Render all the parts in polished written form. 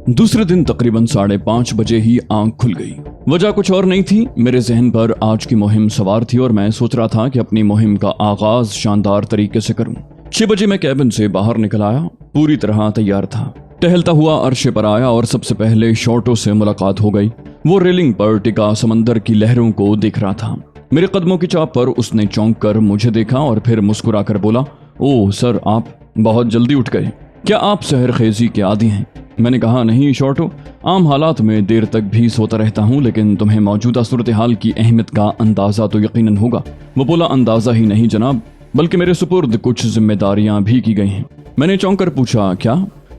दूसरे दिन तकरीबन 5:30 बजे ही आंख खुल गई। वजह कुछ और नहीं थी, मेरे जहन पर आज की मुहिम सवार थी और मैं सोच रहा था कि अपनी मुहिम का आगाज शानदार तरीके से करूं। 6 बजे मैं कैबिन से बाहर निकल आया, पूरी तरह तैयार था। टहलता हुआ अर्श पर आया और सबसे पहले शॉर्टो से मुलाकात हो गई। वो रेलिंग पर टिका समंदर की लहरों को देख रहा था। मेरे कदमों की चाप पर उसने चौंक कर मुझे देखा और फिर मुस्कुरा कर बोला, ओह सर, आप बहुत जल्दी उठ गए, क्या आप सहर खेजी के आदी हैं? मैंने कहा, नहीं शॉर्टो, आम हालात में देर तक भी सोता रहता हूँ, लेकिन तुम्हें मौजूदा सूरत हाल की अहमियत का अंदाजा तो यकीनन होगा। वो बोला, अंदाजा ही नहीं जनाब, बल्कि मेरे सुपुर्द कुछ जिम्मेदारियां भी की गई हैं। मैंने चौंक कर पूछा, क्या?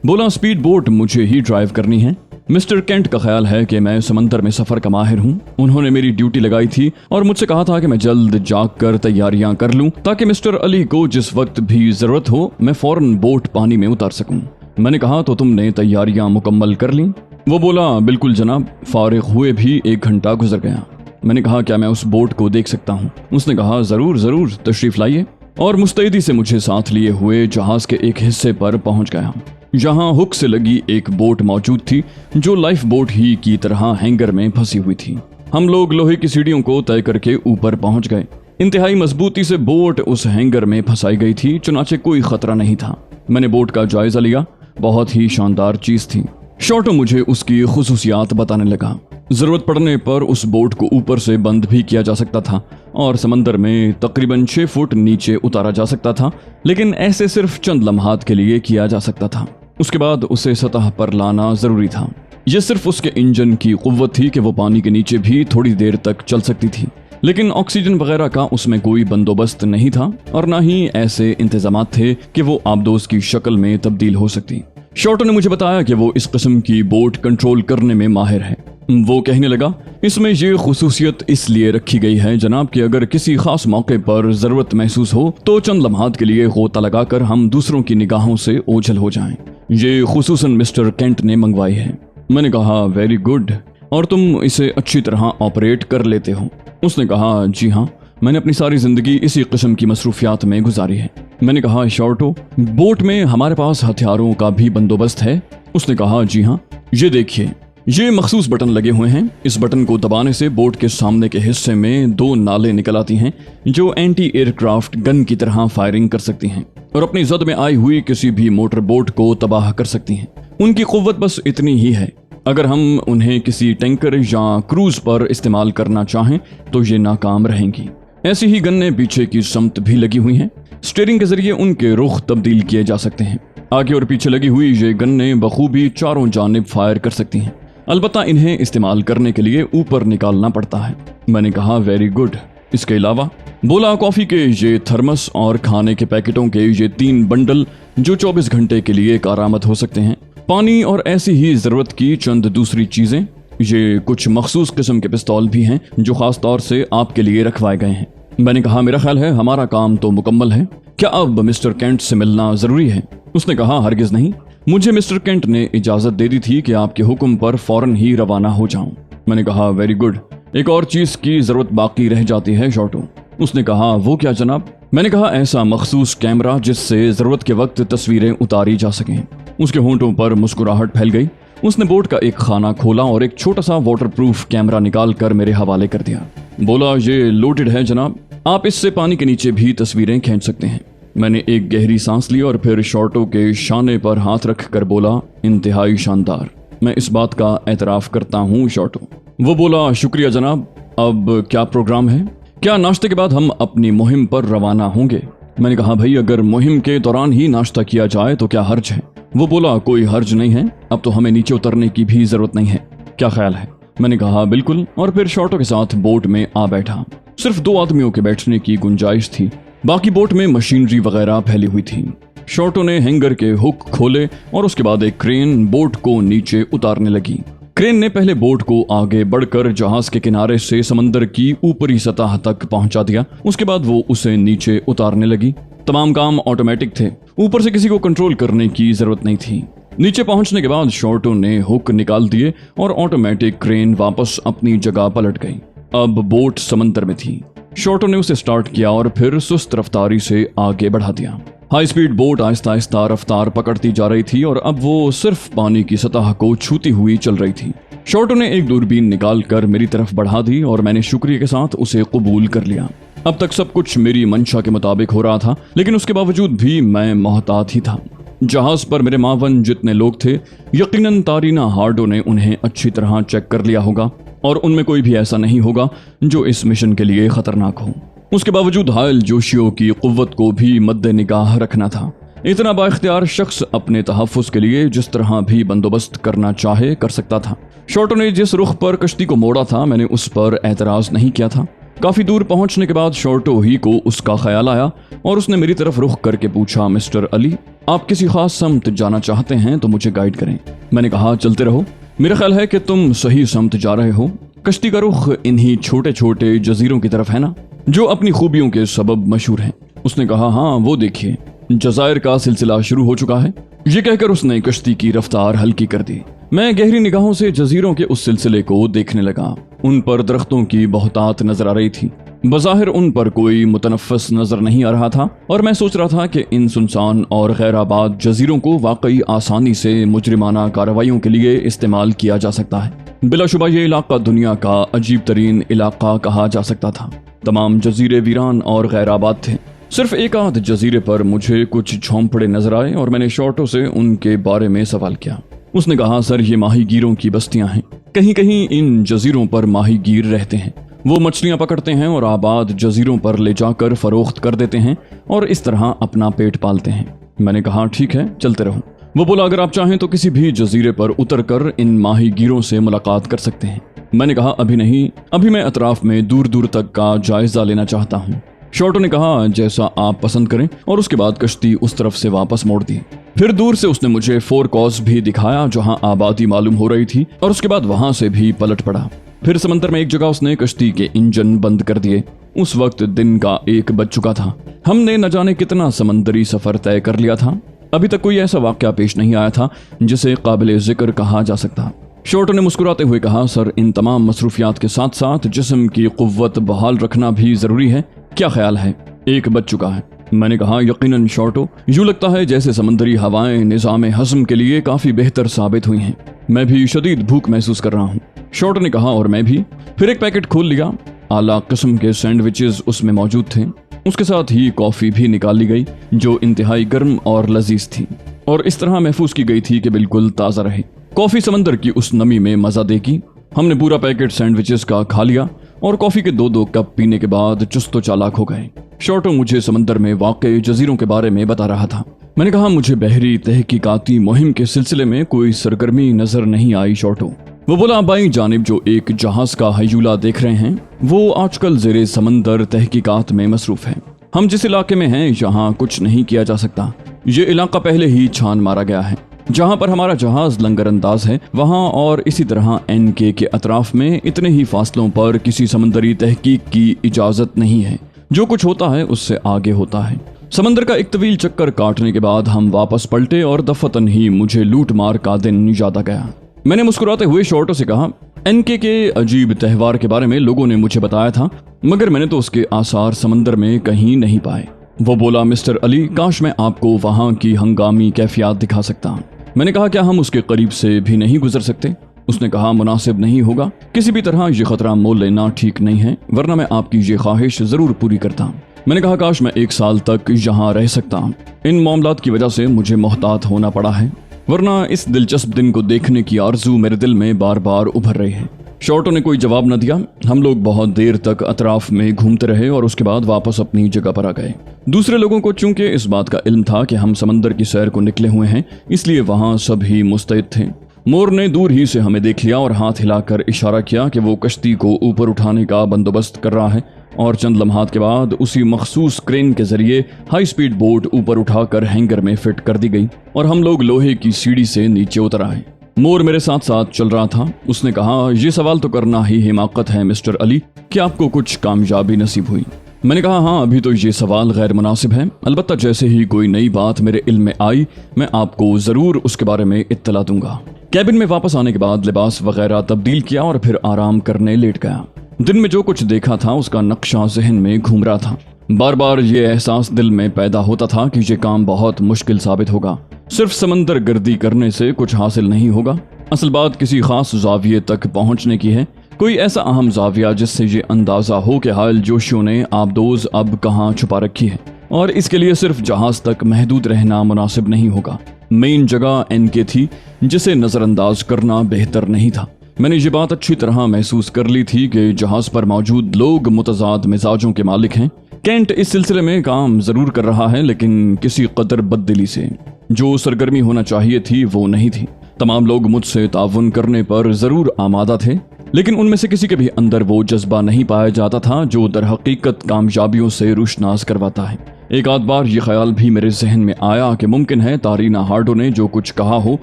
बोला, स्पीड बोट मुझे ही ड्राइव करनी है। मिस्टर केंट का ख्याल है कि मैं समंदर में सफर का माहिर हूँ। उन्होंने मेरी ड्यूटी लगाई थी और मुझसे कहा था कि मैं जल्द जाग कर तैयारियां कर लूं ताकि मिस्टर अली को जिस वक्त भी जरूरत हो मैं फौरन बोट पानी में उतार सकूं। मैंने कहा, तो तुमने तैयारियां मुकम्मल कर लीं? वो बोला, बिल्कुल जनाब, फारिग हुए भी 1 घंटा गुजर गया। मैंने कहा, क्या मैं उस बोट को देख सकता हूँ? उसने कहा, जरूर जरूर, तशरीफ लाइए। और मुस्तैदी से मुझे साथ लिए हुए जहाज के एक हिस्से पर पहुंच गया, जहां हुक से लगी एक बोट मौजूद थी जो लाइफ बोट ही की तरह हैंगर में फंसी हुई थी। हम लोग लोहे की सीढ़ियों को तय करके ऊपर पहुंच गए। इंतहाई मजबूती से बोट उस हैंगर में फंसाई गई थी, चुनाचे कोई खतरा नहीं था। मैंने बोट का जायजा लिया, बहुत ही शानदार चीज थी। शॉर्टो मुझे उसकी खुसूसियात बताने लगा। जरूरत पड़ने पर उस बोट को ऊपर से बंद भी किया जा सकता था और समंदर में तकरीबन 6 फुट नीचे उतारा जा सकता था, लेकिन ऐसे सिर्फ चंद लम्हात के लिए किया जा सकता था। उसके बाद उसे सतह पर लाना जरूरी था। यह सिर्फ उसके इंजन की कुव्वत थी कि वो पानी के नीचे भी थोड़ी देर तक चल सकती थी, लेकिन ऑक्सीजन वगैरह का उसमें कोई बंदोबस्त नहीं था और न ही ऐसे इंतजामात थे कि वो आबदोज की शक्ल में तब्दील हो सकती। शॉर्टो ने मुझे बताया कि वो इस किस्म की बोट कंट्रोल करने में माहिर है। वो कहने लगा, इसमें ये खुसूसियत इसलिए रखी गई है जनाब कि अगर किसी खास मौके पर जरूरत महसूस हो तो चंद लम्हात के लिए गोता लगाकर हम दूसरों की निगाहों से ओझल हो जाएं। ये खुसूसन मिस्टर केंट ने मंगवाई है। मैंने कहा, वेरी गुड, और तुम इसे अच्छी तरह ऑपरेट कर लेते हो? उसने कहा, जी हाँ, मैंने अपनी सारी जिंदगी इसी किस्म की मसरूफियात में गुजारी है। मैंने कहा, शॉर्टो, बोट में हमारे पास हथियारों का भी बंदोबस्त है? उसने कहा, जी हाँ, ये देखिए, ये मखसूस बटन लगे हुए हैं। इस बटन को दबाने से बोट के सामने के हिस्से में 2 नालें निकल आती हैं जो एंटी एयरक्राफ्ट गन की तरह फायरिंग कर सकती हैं और अपनी जद में आई हुई किसी भी मोटर बोट को तबाह कर सकती हैं। उनकी कुव्वत बस इतनी ही है। अगर हम उन्हें किसी टैंकर या क्रूज पर इस्तेमाल करना चाहें तो ये नाकाम रहेंगी। ऐसी ही गन्ने पीछे की समत भी लगी हुई हैं। स्टीयरिंग के जरिए उनके रुख तब्दील किए जा सकते हैं। आगे और पीछे लगी हुई ये गन्ने बखूबी चारों जानिब फायर कर सकती हैं। अलबत्ता इन्हें इस्तेमाल करने के लिए ऊपर निकालना पड़ता है। मैंने कहा, वेरी गुड। इसके अलावा? बोला, कॉफी के ये थर्मस और खाने के पैकेटों के ये 3 बंडल जो 24 घंटे के लिए कारामद हो सकते हैं। पानी और ऐसी ही जरूरत की चंद दूसरी चीजें। ये कुछ मखसूस किस्म के पिस्तौल भी हैं जो खास तौर से आपके लिए रखवाए गए हैं। मैंने कहा, मेरा ख्याल है हमारा काम तो मुकम्मल है, क्या अब मिस्टर केंट से मिलना जरूरी है? उसने कहा, हरगिज नहीं, मुझे मिस्टर केंट ने इजाजत दे दी थी कि आपके हुक्म पर फौरन ही रवाना हो जाऊं। मैंने कहा, वेरी गुड, एक और चीज की जरूरत बाकी रह जाती है शॉर्टो। उसने कहा, वो क्या जनाब? मैंने कहा, ऐसा मखसूस कैमरा जिससे जरूरत के वक्त तस्वीरें उतारी जा सकें। उसके होंठों पर मुस्कुराहट फैल गई। उसने बोट का एक खाना खोला और एक छोटा सा वाटरप्रूफ कैमरा निकाल कर मेरे हवाले कर दिया। बोला, ये लोडेड है जनाब, आप इससे पानी के नीचे भी तस्वीरें खींच सकते हैं। मैंने एक गहरी सांस ली और फिर शॉर्टो के शाने पर हाथ रख कर बोला, इंतहाई शानदार, मैं इस बात का एतराफ करता हूँ शॉर्टो। वो बोला, शुक्रिया जनाब। अब क्या प्रोग्राम है? क्या नाश्ते के बाद हम अपनी मुहिम पर रवाना होंगे? मैंने कहा, भाई, अगर मुहिम के दौरान ही नाश्ता किया जाए तो क्या हर्ज है? वो बोला, कोई हर्ज नहीं है, अब तो हमें नीचे उतरने की भी जरूरत नहीं है, क्या ख्याल है? मैंने कहा, बिल्कुल, और फिर शॉर्टो के साथ बोट में आ बैठा। सिर्फ 2 आदमियों के बैठने की गुंजाइश थी, बाकी बोट में मशीनरी वगैरह फैली हुई थी। शॉर्टो ने हैंगर के हुक खोले और उसके बाद एक क्रेन बोट को नीचे उतारने लगी। क्रेन ने पहले बोट को आगे बढ़कर जहाज के किनारे से समंदर की ऊपरी सतह तक पहुंचा दिया। उसके बाद वो उसे नीचे उतारने लगी। तमाम काम ऑटोमेटिक थे, ऊपर से किसी को कंट्रोल करने की जरूरत नहीं थी। नीचे पहुंचने के बाद शॉर्टो ने हुक निकाल दिए और ऑटोमेटिक क्रेन वापस अपनी जगह पलट गई। अब बोट समंदर में थी। शॉर्टो ने उसे स्टार्ट किया और फिर सुस्त रफ्तारी से आगे बढ़ा दिया। High speed boat Aahista Aahista रफ्तार पकड़ती जा रही थी और अब वो सिर्फ पानी की सतह को छूती हुई चल रही थी। शॉर्टो ने एक दूरबीन निकालकर मेरी तरफ बढ़ा दी और मैंने शुक्रिया के साथ उसे कबूल कर लिया। अब तक सब कुछ मेरी मंशा के मुताबिक हो रहा था, लेकिन उसके बावजूद भी मैं मोहतात ही था। जहाज पर मेरे मावन जितने लोग थे, यकीनन तारीना हार्डो ने उन्हें अच्छी तरह चेक कर लिया होगा और उनमें कोई भी ऐसा नहीं होगा जो इस मिशन के लिए खतरनाक हो। उसके बावजूद हायल जोशियों की कुव्वत को भी मद्देनिगाह रखना था। इतना बाइख्तियार शख्स अपने तहफ़्फ़ुज़ के लिए जिस तरह भी बंदोबस्त करना चाहे कर सकता था। शॉर्टो ने जिस रुख पर कश्ती को मोड़ा था, मैंने उस पर एतराज़ नहीं किया था। काफ़ी दूर पहुंचने के बाद शॉर्टो ही को उसका ख्याल आया और उसने मेरी तरफ रुख करके पूछा, मिस्टर अली, आप किसी खास समत जाना चाहते हैं तो मुझे गाइड करें। मैंने कहा, चलते रहो, मेरा ख्याल है कि तुम सही समत जा रहे हो। कश्ती का रुख इन्हीं छोटे छोटे जजीरों की तरफ है ना, जो अपनी खूबियों के सबब मशहूर हैं। उसने कहा, हाँ वो देखिए, जज़ायर का सिलसिला शुरू हो चुका है। ये कहकर उसने कश्ती की रफ्तार हल्की कर दी। मैं गहरी निगाहों से जजीरों के उस सिलसिले को देखने लगा। उन पर दरख्तों की बहुतात नजर आ रही थी। बज़ाहिर उन पर कोई मुतनफ़्फ़स नजर नहीं आ रहा था और मैं सोच रहा था कि इन सुनसान और गैराबाद जजीरों को वाकई आसानी से मुजरिमाना कार्रवाइयों के लिए इस्तेमाल किया जा सकता है। बिलाशुबा ये इलाका दुनिया का अजीब तरीन इलाका कहा जा सकता था। तमाम जजीरे वीरान और गैराबाद थे। सिर्फ एक आध जजीरे पर मुझे कुछ झोंपड़े नजर आए और मैंने शॉर्टो से उनके बारे में सवाल किया। उसने कहा, सर ये माहीगीरों की बस्तियां हैं। कहीं कहीं इन जजीरों पर माहीगीर रहते हैं। वो मछलियां पकड़ते हैं और आबाद जजीरों पर ले जाकर फरोख्त कर देते हैं और इस तरह अपना पेट पालते हैं। मैंने कहा, ठीक है, चलते रहो। वो बोला, अगर आप चाहें तो किसी भी जजीरे पर उतर कर इन माहीगीरों से मुलाकात कर सकते हैं। मैंने कहा, अभी नहीं, अभी मैं अतराफ में दूर दूर तक का जायजा लेना चाहता हूँ। शॉर्टो ने कहा, जैसा आप पसंद करें, और उसके बाद कश्ती उस तरफ से वापस मोड़ दी। फिर दूर से उसने मुझे फोर कॉज भी दिखाया जहां आबादी मालूम हो रही थी और उसके बाद वहां से भी पलट पड़ा। फिर समंदर में एक जगह उसने कश्ती के इंजन बंद कर दिए। उस वक्त दिन का 1 बज चुका था। हमने न जाने कितना समंदरी सफर तय कर लिया था। अभी तक कोई ऐसा वाकया पेश नहीं आया था जिसे काबिले जिक्र कहा जा सकता। शॉर्टो ने मुस्कुराते हुए कहा, सर इन तमाम मसरूफियात के साथ साथ जिस्म की कुव्वत बहाल रखना भी जरूरी है। क्या ख्याल है? 1 बज चुका है। मैंने कहा, यकीनन शॉर्टो, यूं लगता है जैसे समंदरी हवाएं निज़ाम हज़म के लिए काफी बेहतर साबित हुई हैं। मैं भी शदीद भूख महसूस कर रहा हूँ। शॉर्टो ने कहा, और मैं भी। फिर एक पैकेट खोल लिया। आला किस्म के सैंडविचेस उसमें मौजूद थे। उसके साथ ही कॉफी भी निकाल ली गई जो इंतहाई गर्म और लजीज थी और इस तरह महफूज की गई थी कि बिल्कुल ताज़ा रहे। कॉफी समंदर की उस नमी में मजा देगी। हमने पूरा पैकेट सैंडविचेस का खा लिया और कॉफी के 2-2 कप पीने के बाद चुस्त चालाक हो गए। शॉर्टो मुझे समंदर में वाक़ई जजीरों के बारे में बता रहा था। मैंने कहा, मुझे बहरी तहकीकाती मुहिम के सिलसिले में कोई सरगर्मी नजर नहीं आई शॉर्टो। वो बोला, बाईं जानिब जो एक जहाज का हयूला देख रहे हैं वो आजकल ज़ेरे समंदर तहकीकात में मसरूफ है। हम जिस इलाके में हैं यहाँ कुछ नहीं किया जा सकता। ये इलाका पहले ही छान मारा गया है। जहाँ पर हमारा जहाज लंगर अंदाज है वहाँ और इसी तरह NK के अतराफ में इतने ही फासलों पर किसी समंदरी तहकीक की इजाज़त नहीं है। जो कुछ होता है उससे आगे होता है। समंदर का एक तवील चक्कर काटने के बाद हम वापस पलटे और दफतन ही मुझे लूट मार का दिन याद आ गया। मैंने मुस्कुराते हुए शॉर्टो से कहा, NK के अजीब त्यौहार के बारे में लोगों ने मुझे बताया था, मगर मैंने तो उसके आसार समंदर में कहीं नहीं पाए। वो बोला, मिस्टर अली, काश मैं आपको वहाँ की हंगामी कैफियत दिखा सकता। मैंने कहा, क्या हम उसके करीब से भी नहीं गुजर सकते? उसने कहा, मुनासिब नहीं होगा। किसी भी तरह ये खतरा मोल लेना ठीक नहीं है, वरना मैं आपकी ये ख्वाहिश जरूर पूरी करता। मैंने कहा, काश मैं 1 साल तक यहाँ रह सकता। इन मामलात की वजह से मुझे मोहतात होना पड़ा है, वरना इस दिलचस्प दिन को देखने की आरजू मेरे दिल में बार बार उभर रही है। शॉर्टो ने कोई जवाब न दिया। हम लोग बहुत देर तक अतराफ में घूमते रहे और उसके बाद वापस अपनी जगह पर आ गए। दूसरे लोगों को चूंकि इस बात का इल्म था कि हम समंदर की सैर को निकले हुए हैं, इसलिए वहाँ सभी मुस्तैद थे। मोर ने दूर ही से हमें देख लिया और हाथ हिलाकर इशारा किया कि वो कश्ती को ऊपर उठाने का बंदोबस्त कर रहा है और चंद लम्हात के बाद उसी मखसूस क्रेन के जरिए हाई स्पीड बोट ऊपर उठाकर हैंगर में फिट कर दी गई और हम लोग लोहे की सीढ़ी से नीचे उतर आए। मोर मेरे साथ साथ चल रहा था। उसने कहा, ये सवाल तो करना ही हिमाकत है मिस्टर अली कि आपको कुछ कामयाबी नसीब हुई। मैंने कहा, हाँ, अभी तो ये सवाल गैर मुनासिब है। अलबत्ता जैसे ही कोई नई बात मेरे इल्म में आई मैं आपको जरूर उसके बारे में इत्तला दूंगा। कैबिन में वापस आने के बाद लिबास वगैरह तब्दील किया और फिर आराम करने लेट गया। दिन में जो कुछ देखा था उसका नक्शा जहन में घूम रहा था। बार बार ये एहसास दिल में पैदा होता था कि ये काम बहुत मुश्किल साबित होगा। सिर्फ समंदर गर्दी करने से कुछ हासिल नहीं होगा। असल बात किसी खास जाविये तक पहुंचने की है, कोई ऐसा अहम जाविया जिससे ये अंदाजा हो कि हाल जोशियों ने आबदोज अब कहाँ छुपा रखी है, और इसके लिए सिर्फ जहाज तक महदूद रहना मुनासिब नहीं होगा। मेन जगह एनके थी जिसे नजरअंदाज करना बेहतर नहीं था। मैंने ये बात अच्छी तरह महसूस कर ली थी कि जहाज पर मौजूद लोग मुतजाद मिजाजों के मालिक हैं। केंट इस सिलसिले में काम जरूर कर रहा है, लेकिन किसी कदर बददिली से। जो सरगर्मी होना चाहिए थी वो नहीं थी। तमाम लोग मुझसे ताउन करने पर जरूर आमादा थे, लेकिन उनमें से किसी के भी अंदर वो जज्बा नहीं पाया जाता था जो दर हकीकत कामयाबियों से रुशनास करवाता है। एक आध बार ये ख्याल भी मेरे जहन में आया कि मुमकिन है तारीना हार्डो ने जो कुछ कहा हो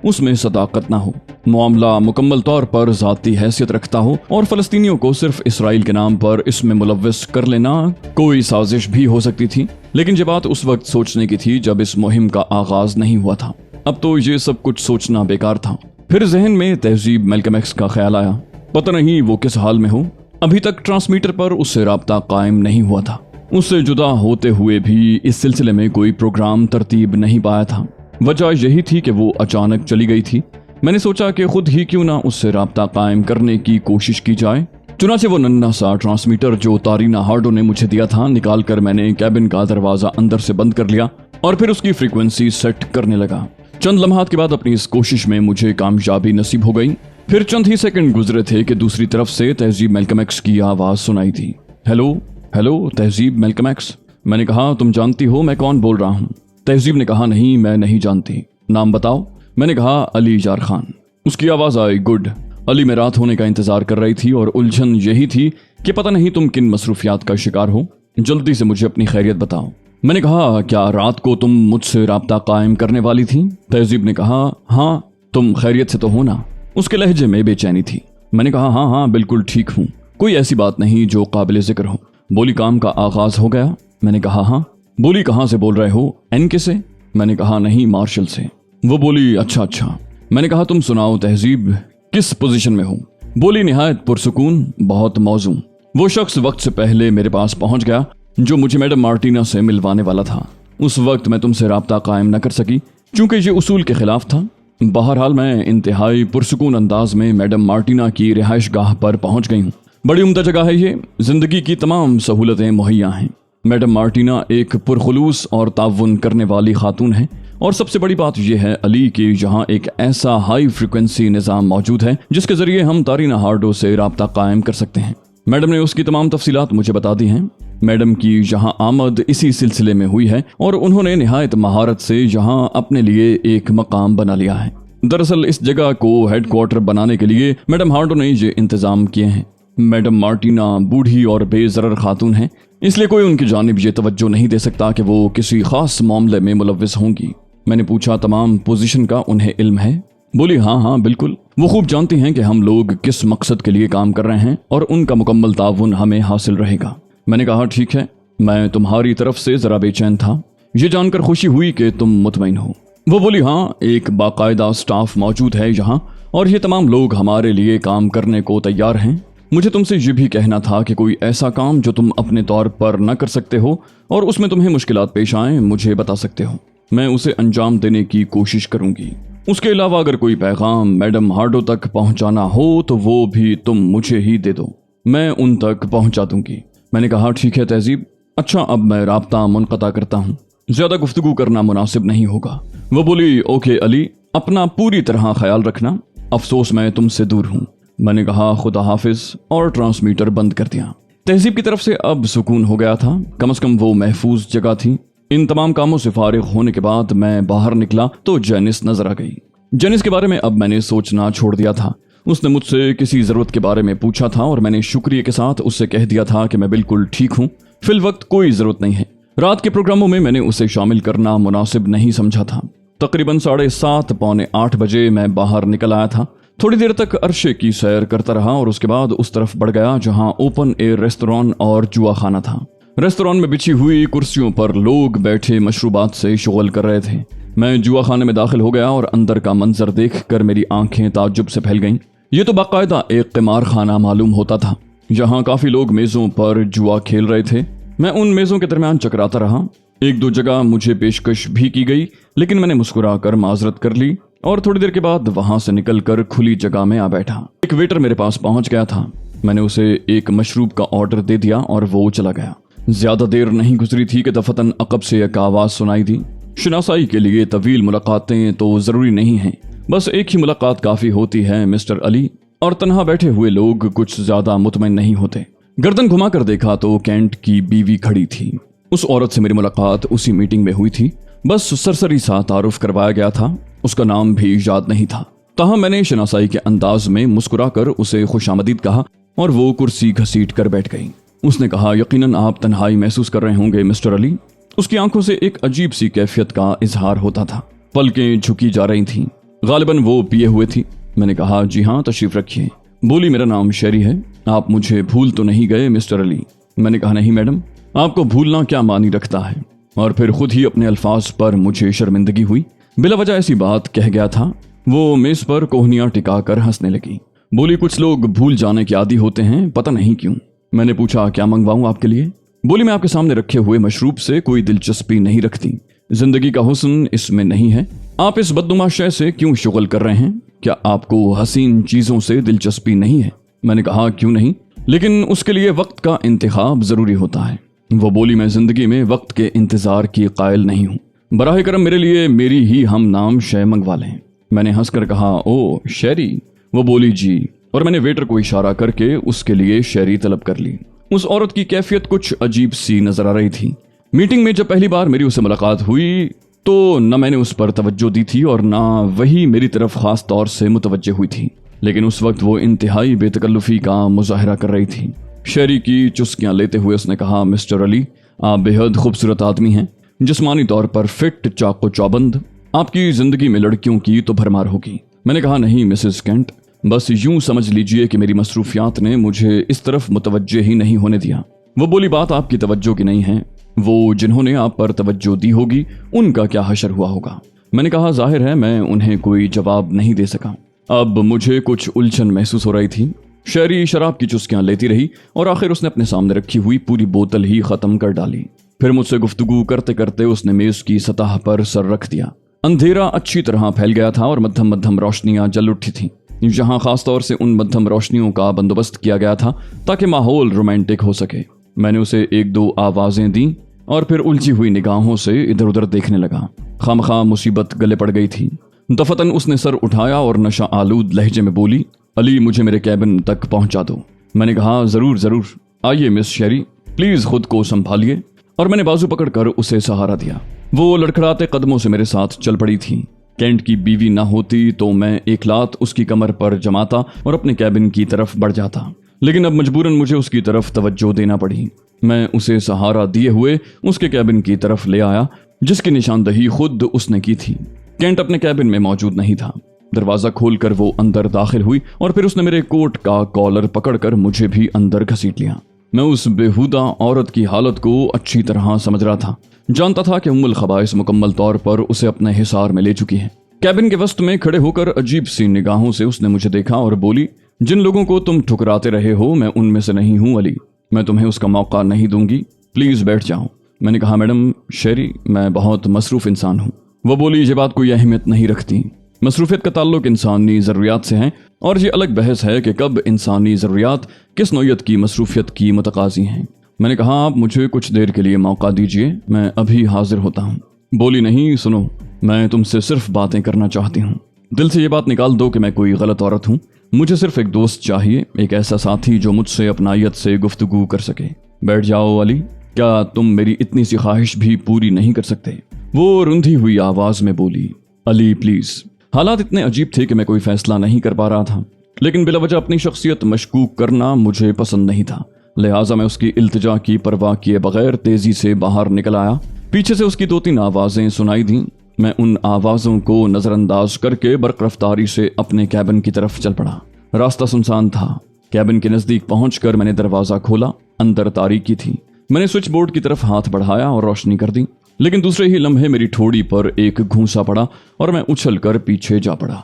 उसमें सदाकत ना हो, मामला मुकम्मल तौर पर ज़ाती हैसियत रखता हो और फ़लस्तीनियों को सिर्फ इसराइल के नाम पर इसमें मुलव्वस कर लेना कोई साजिश भी हो सकती थी। लेकिन ये बात उस वक्त सोचने की थी जब इस मुहिम का आगाज नहीं हुआ था। अब तो ये सब कुछ सोचना बेकार था। फिर जहन में तहजीब मैल्कम एक्स का ख्याल आया। पता नहीं वो किस हाल में हो। अभी तक ट्रांसमीटर पर उससे राब्ता कायम नहीं हुआ था। उससे जुदा होते हुए भी इस सिलसिले में कोई प्रोग्राम तरतीब नहीं पाया था। वजह यही थी कि वो अचानक चली गई थी। मैंने सोचा कि खुद ही क्यों ना उससे राब्ता कायम करने की कोशिश की जाए। चुनाचे वो नन्हा सा ट्रांसमीटर जो तारीना हार्डो ने मुझे दिया था निकाल कर मैंने कैबिन का दरवाजा अंदर से बंद कर लिया और फिर उसकी फ्रीक्वेंसी सेट करने लगा। चंद लम्हात के बाद अपनी इस कोशिश में मुझे कामयाबी नसीब हो गई। फिर चंद ही सेकंड गुजरे थे कि दूसरी तरफ से तहजीब मैल्कम एक्स की आवाज सुनाई थी। हेलो हेलो तहजीब मैल्कम एक्स। मैंने कहा तुम जानती हो मैं कौन बोल रहा हूँ? तहजीब ने कहा नहीं, मैं नहीं जानती। नाम बताओ। मैंने कहा अली जार खान। उसकी आवाज आई गुड। अली में रात होने का इंतजार कर रही थी और उलझन यही थी कि पता नहीं तुम किन मसरूफियात का शिकार हो। जल्दी से मुझे अपनी खैरियत बताओ। मैंने कहा क्या रात को तुम मुझसे राब्ता कायम करने वाली थी? तहजीब ने कहा हाँ, तुम खैरियत से तो हो ना? उसके लहजे में बेचैनी थी। मैंने कहा हाँ बिल्कुल ठीक हूँ, कोई ऐसी बात नहीं जो काबिल जिक्र हो। बोली काम का आगाज हो गया? मैंने कहा हाँ। बोली कहाँ से बोल रहे हो? एनके से? मैंने कहा नहीं, मार्शल से। वो बोली अच्छा। मैंने कहा तुम सुनाओ तहजीब, किस पोजीशन में हो? बोली निहायत पुरसुकून, बहुत मौजूं। वो शख्स वक्त से पहले मेरे पास पहुंच गया जो मुझे मैडम मार्टिना से मिलवाने वाला था। उस वक्त मैं तुमसे राब्ता कायम न कर सकी क्योंकि ये उसूल के खिलाफ था। बहरहाल मैं इंतहाई पुरसुकून अंदाज में मैडम मार्टिना की रिहाइश गाह पर पहुंच गई हूँ। बड़ी उम्दा जगह है ये, जिंदगी की तमाम सहूलतें मुहैया हैं। मैडम मार्टिना एक पुरखुलूस और ताउन करने वाली खातून है, और सबसे बड़ी बात यह है अली कि यहाँ एक ऐसा हाई फ्रिक्वेंसी निज़ाम मौजूद है जिसके जरिए हम तारीना हार्डो से राब्ता कायम कर सकते हैं। मैडम ने उसकी तमाम तफसीलात मुझे बता दी हैं। मैडम की यहाँ आमद इसी सिलसिले में हुई है और उन्होंने निहायत महारत से यहाँ अपने लिए एक मकाम बना लिया है। दरअसल इस जगह को हेडक्वार्टर बनाने के लिए मैडम हार्डो ने ये इंतजाम किए हैं। मैडम मार्टिना बूढ़ी और बेजरर खातून हैं, इसलिए कोई उनकी जानिब ये तवज्जो नहीं दे सकता कि वो किसी खास मामले में मुलव्विस होंगी। मैंने पूछा तमाम पोजीशन का उन्हें इल्म है? बोली हाँ बिल्कुल, वो खूब जानती हैं कि हम लोग किस मकसद के लिए काम कर रहे हैं और उनका मुकम्मल ताउन हमें हासिल रहेगा। मैंने कहा ठीक है, मैं तुम्हारी तरफ से जरा बेचैन था, ये जानकर खुशी हुई कि तुम मुतमईन हो। वो बोली हाँ, एक बाकायदा स्टाफ मौजूद है यहाँ और ये तमाम लोग हमारे लिए काम करने को तैयार हैं। मुझे तुमसे ये भी कहना था कि कोई ऐसा काम जो तुम अपने तौर पर न कर सकते हो और उसमें तुम्हें मुश्किलात पेश आएं, मुझे बता सकते हो। मैं उसे अंजाम देने की कोशिश करूंगी। उसके अलावा अगर कोई पैगाम मैडम हार्डो तक पहुंचाना हो तो वो भी तुम मुझे ही दे दो, मैं उन तक पहुंचा दूंगी। मैंने कहा ठीक है तहजीब। अच्छा, अब मैं राब्ता मुनक़ता करता हूँ, ज्यादा गुफ्तगू करना मुनासिब नहीं होगा। वो बोली ओके अली, अपना पूरी तरह ख्याल रखना, अफसोस मैं तुमसे दूर हूँ। मैंने कहा खुदा हाफिज और ट्रांसमीटर बंद कर दिया। तहजीब की तरफ से अब सुकून हो गया था, कम से कम वो महफूज जगह थी। इन तमाम कामों से फारिग होने के बाद मैं बाहर निकला तो जेनिस नजर आ गई। जेनिस के बारे में अब मैंने सोचना छोड़ दिया था। उसने मुझसे किसी जरूरत के बारे में पूछा था और मैंने शुक्रिया के साथ उससे कह दिया था कि मैं बिल्कुल ठीक हूँ, फिल वक्त कोई जरूरत नहीं है। रात के प्रोग्रामों में मैंने उसे शामिल करना मुनासिब नहीं समझा था। तकरीबन 7:30 पौने 8 बजे मैं बाहर निकल आया था। थोड़ी देर तक अरशे की सैर करता रहा और उसके बाद उस तरफ बढ़ गया जहां ओपन एयर रेस्तोरां और जुआ खाना था। रेस्तोरां में बिछी हुई कुर्सियों पर लोग बैठे मशरूबात से शुगल कर रहे थे। मैं जुआ खाने में दाखिल हो गया और अंदर का मंजर देखकर मेरी आंखें ताज्जुब से फैल गईं। ये तो बाकायदा एक क़िमार खाना मालूम होता था। यहाँ काफी लोग मेजों पर जुआ खेल रहे थे। मैं उन मेजों के दरमियान चकराता रहा। एक दो जगह मुझे पेशकश भी की गई, लेकिन मैंने मुस्कुरा कर माजरत कर ली और थोड़ी देर के बाद वहां से निकलकर खुली जगह में आ बैठा। एक वेटर मेरे पास पहुंच गया था। मैंने उसे एक मशरूब का ऑर्डर दे दिया और वो चला गया। ज्यादा देर नहीं गुजरी थी कि दफतन अकब से एक आवाज सुनाई दी। शनासाई के लिए तवील मुलाकातें तो जरूरी नहीं हैं, बस एक ही मुलाकात काफी होती है मिस्टर अली। और तन्हा बैठे हुए लोग कुछ ज्यादा मुतमईन नहीं होते। गर्दन घुमाकर देखा तो कैंट की बीवी खड़ी थी। उस औरत से मेरी मुलाकात उसी मीटिंग में हुई थी। बस सरसरी सा तारुफ करवाया गया था, उसका नाम भी याद नहीं था। ताहम मैंने शनासाई के अंदाज में मुस्कुराकर उसे खुशामदीद कहा और वो कुर्सी घसीट कर बैठ गई। उसने कहा, यकीनन आप तन्हाई महसूस कर रहे होंगे मिस्टर अली। उसकी आंखों से एक अजीब सी कैफियत का इजहार होता था। पलकें झुकी जा रही थीं। गालिबन वो पिए हुए थी। मैंने कहा, जी हाँ, तशरीफ रखिए। बोली, मेरा नाम शेरी है। आप मुझे भूल तो नहीं गए मिस्टर अली? मैंने कहा, नहीं मैडम, आपको भूलना क्या मानी रखता है। और फिर खुद ही अपने अल्फाज पर मुझे शर्मिंदगी हुई। बिला वजह ऐसी बात कह गया था। वो मेज पर कोहनियां टिकाकर हंसने लगी। बोली, कुछ लोग भूल जाने के आदी होते हैं, पता नहीं क्यों। मैंने पूछा, क्या मंगवाऊं आपके लिए? बोली, मैं आपके सामने रखे हुए मशरूब से कोई दिलचस्पी नहीं रखती। जिंदगी का हुस्न इसमें नहीं है। आप इस बदनुमा शय से क्यों शुगल कर रहे हैं? क्या आपको हसीन चीजों से दिलचस्पी नहीं है? मैंने कहा, क्यों नहीं, लेकिन उसके लिए वक्त का इंतखाब जरूरी होता है। वो बोली, मैं जिंदगी में वक्त के इंतजार की कायल नहीं हूँ। बराह करम मेरे लिए मेरी ही हम नाम शय मंगवा लें। मैंने हंसकर कहा, ओ शेरी। वो बोली, जी। और मैंने वेटर को इशारा करके उसके लिए शेरी तलब कर ली। उस औरत की कैफियत कुछ अजीब सी नजर आ रही थी। मीटिंग में जब पहली बार मेरी उससे मुलाकात हुई तो न मैंने उस पर तवज्जो दी थी और ना वही मेरी तरफ खास तौर से मुतवज्जे हुई थी। लेकिन उस वक्त वो इंतहाई बेतकल्लुफी का मुजाहरा कर रही थी। शेरी की चुस्कियां लेते हुए उसने कहा, मिस्टर अली, आप बेहद खूबसूरत आदमी हैं, जिस्मानी तौर पर फिट, चाको चौबंद। आपकी जिंदगी में लड़कियों की तो भरमार होगी। मैंने कहा, नहीं मिसेस केंट, बस यूं समझ लीजिए कि मेरी मसरूफियात ने मुझे इस तरफ मुतवज्जे ही नहीं होने दिया। वो बोली, बात आपकी तवज्जो की नहीं है, वो जिन्होंने आप पर तवज्जो दी होगी उनका क्या हशर हुआ होगा। मैंने कहा, जाहिर है मैं उन्हें कोई जवाब नहीं दे सका। अब मुझे कुछ उलझन महसूस हो रही थी। शेरी शराब की चुस्कियां लेती रही और आखिर उसने अपने सामने रखी हुई पूरी बोतल ही खत्म कर डाली। फिर मुझसे गुफ्तगू करते करते उसने मेज की सतह पर सर रख दिया। अंधेरा अच्छी तरह फैल गया था और मध्यम मध्यम रोशनियां जल उठी थीं। यहाँ खासतौर से उन मध्यम रोशनियों का बंदोबस्त किया गया था ताकि माहौल रोमांटिक हो सके। मैंने उसे एक दो आवाजें दी और फिर उलझी हुई निगाहों से इधर उधर देखने लगा। खामखा मुसीबत गले पड़ गई थी। दफतन उसने सर उठाया और नशा आलूद लहजे में बोली, अली, मुझे मेरे कैबिन तक पहुंचा दो। मैंने कहा, जरूर जरूर, आइए मिस शेरी, प्लीज खुद को संभालिए। और मैंने बाजू पकड़कर उसे सहारा दिया। वो लड़खड़ाते कदमों से मेरे साथ चल पड़ी थी। कैंट की बीवी ना होती तो मैं एक लात उसकी कमर पर जमाता और अपने कैबिन की तरफ बढ़ जाता, लेकिन अब मजबूरन मुझे उसकी तरफ तवज्जो देना पड़ी। मैं उसे सहारा दिए हुए उसके कैबिन की तरफ ले आया, जिसकी निशानदही खुद उसने की थी। कैंट अपने कैबिन में मौजूद नहीं था। दरवाजा खोलकर वो अंदर दाखिल हुई और फिर उसने मेरे कोट का कॉलर पकड़कर मुझे भी अंदर घसीट लिया। मैं उस बेहुदा औरत की हालत को अच्छी तरह समझ रहा था। जानता था कि उम्मुल खबाइस मुकम्मल तौर पर उसे अपने हिसार में ले चुकी है। कैबिन के वस्त में खड़े होकर अजीब सी निगाहों से उसने मुझे देखा और बोली, जिन लोगों को तुम ठुकराते रहे हो मैं उनमें से नहीं हूं अली। मैं तुम्हें उसका मौका नहीं दूंगी, प्लीज बैठ जाओ। मैंने कहा, मैडम शेरी, मैं बहुत मसरूफ इंसान हूँ। वो बोली, ये बात कोई अहमियत नहीं रखती। मसरूफियत का ताल्लुक इंसानी ज़रूरियात से है और ये अलग बहस है कि कब इंसानी ज़रूरियात किस नौयत की मसरूफियत की मुतकाज़ी हैं। मैंने कहा, आप मुझे कुछ देर के लिए मौका दीजिए, मैं अभी हाजिर होता हूँ। बोली, नहीं, सुनो, मैं तुमसे सिर्फ बातें करना चाहती हूँ। दिल से ये बात निकाल दो कि मैं कोई गलत औरत हूँ। मुझे सिर्फ एक दोस्त चाहिए, एक ऐसा साथी जो मुझसे अपनायत से गुफ्तगू कर सके। बैठ जाओ अली, क्या तुम मेरी इतनी सी ख्वाहिश भी पूरी नहीं कर सकते? वो रुंधी हुई आवाज में बोली, अली प्लीज। हालात इतने अजीब थे कि मैं कोई फैसला नहीं कर पा रहा था, लेकिन बिलावजह अपनी शख्सियत मशकूक करना मुझे पसंद नहीं था। लिहाजा मैं उसकी इल्तिजा की परवाह किए बगैर तेजी से बाहर निकल आया। पीछे से उसकी 2-3 आवाजें सुनाई दी। मैं उन आवाजों को नजरअंदाज करके बर्क रफ्तारी से अपने कैबिन की तरफ चल पड़ा। रास्ता सुनसान था। कैबिन के नजदीक पहुंचकर मैंने दरवाजा खोला। अंदर तारीकी थी। मैंने स्विच बोर्ड की तरफ हाथ बढ़ाया और रोशनी कर दी, लेकिन दूसरे ही लम्हे मेरी ठोड़ी पर एक घूंसा पड़ा और मैं उछलकर पीछे जा पड़ा।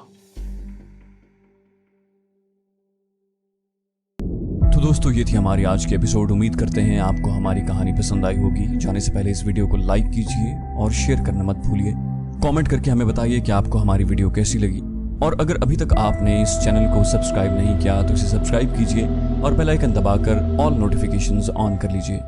तो दोस्तों ये थी हमारी आज की एपिसोड। उम्मीद करते हैं आपको हमारी कहानी पसंद आई होगी। जाने से पहले इस वीडियो को लाइक कीजिए और शेयर करना मत भूलिए। कमेंट करके हमें बताइए कि आपको हमारी वीडियो कैसी लगी। और अगर अभी तक आपने इस चैनल को सब्सक्राइब नहीं किया तो इसे सब्सक्राइब कीजिए और बेल आइकन दबाकर ऑल नोटिफिकेशंस ऑन कर लीजिए।